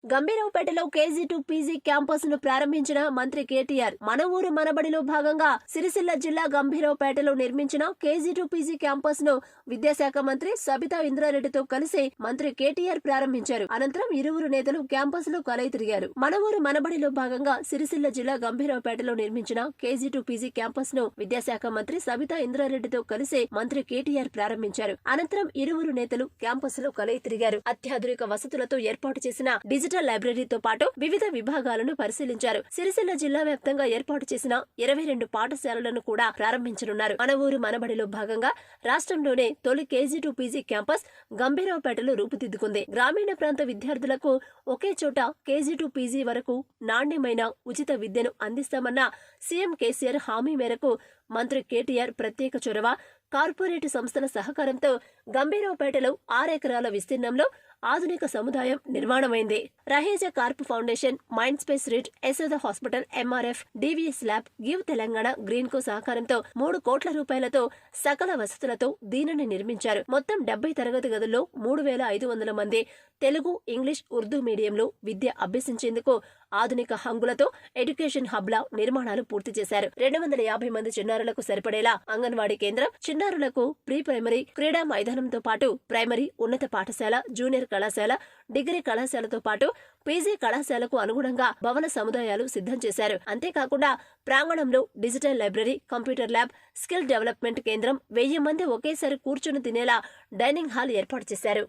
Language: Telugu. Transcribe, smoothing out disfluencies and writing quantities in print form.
గంభీరావుపేటలో KG2 PG క్యాంపస్ ను ప్రారంభించిన మంత్రి KTR. మన ఊరు మనబడిలో భాగంగా సిరిసిల్ల జిల్లా గంభీరావుపేటలో నిర్మించిన KG2 PG క్యాంపస్ ను విద్యాశాఖ మంత్రి సబితా ఇంద్ర రెడ్డితో కలిసి మంత్రి KTR ప్రారంభించారు. అనంతరం ఇరువురు నేతలు క్యాంపస్ లో కలయి తిరిగారు. మన ఊరు మనబడిలో భాగంగా సిరిసిల్ల జిల్లా గంభీరావుపేటలో నిర్మించిన KG2 PG క్యాంపస్ ను విద్యాశాఖ మంత్రి సబితా ఇంద్ర రెడ్డితో కలిసి మంత్రి KTR ప్రారంభించారు. అనంతరం ఇరువురు నేతలు క్యాంపస్ లో కలయి తిరిగారు. అత్యాధునిక వసతులతో ఏర్పాటు చేసిన డిజిటల్ లైబ్రరీతో పాటు వివిధ విభాగాలను పరిశీలించారు. సిరిసిల్ల జిల్లా వ్యాప్తంగా ఏర్పాటు చేసిన 22 పాఠశాలలను కూడా ప్రారంభించనున్నారు. మన ఊరు మనబడిలో భాగంగా రాష్ట్రంలోనే తొలి KG2 PG క్యాంపస్ గంభీరావుపేటలో రూపుదిద్దుకుంది. గ్రామీణ ప్రాంత విద్యార్థులకు ఒకే చోట KG2 PG వరకు నాణ్యమైన ఉచిత విద్యను అందిస్తామన్న సీఎం కేసీఆర్ హామీ మేరకు మంత్రి KTR ప్రత్యేక చొరవ, కార్పొరేట్ సంస్థల సహకారంతో గంభీరావుపేటలో 6 ఎకరాల విస్తీర్ణంలో ఆధునిక సముదాయం నిర్మాణమైంది. Raheja corp foundation, mind space REIT, Yashoda hospital, MRF, DVS lab, give Telangana, green co సహకారంతో 3 కోట్ల రూపాయలతో సకల వసతులతో దీనిని నిర్మించారు. మొత్తం 70 తరగతి గదుల్లో 3500 మంది తెలుగు, ఇంగ్లీష్, ఉర్దూ మీడియంలో విద్య అభ్యసించేందుకు ఆధునిక హంగులతో ఎడ్యుకేషన్ హబ్ల నిర్మాణాలు పూర్తి చేశారు. 250 మంది చిన్నారులకు సరిపడేలా అంగన్వాడీ కేంద్రం, చిన్నారులకు ప్రీ ప్రైమరీ క్రీడా మైదానంతో పాటు ప్రైమరీ, ఉన్నత పాఠశాల, జూనియర్ కళాశాల, డిగ్రీ కళాశాలతో పాటు PG కళాశాలకు అనుగుణంగా భవన సముదాయాలు సిద్ధం చేశారు. అంతేకాకుండా ప్రాంగణంలో digital library, computer lab, skill development కేంద్రం, 1000 మంది ఒకేసారి కూర్చుని తినేలా డైనింగ్ హాల్ ఏర్పాటు చేశారు.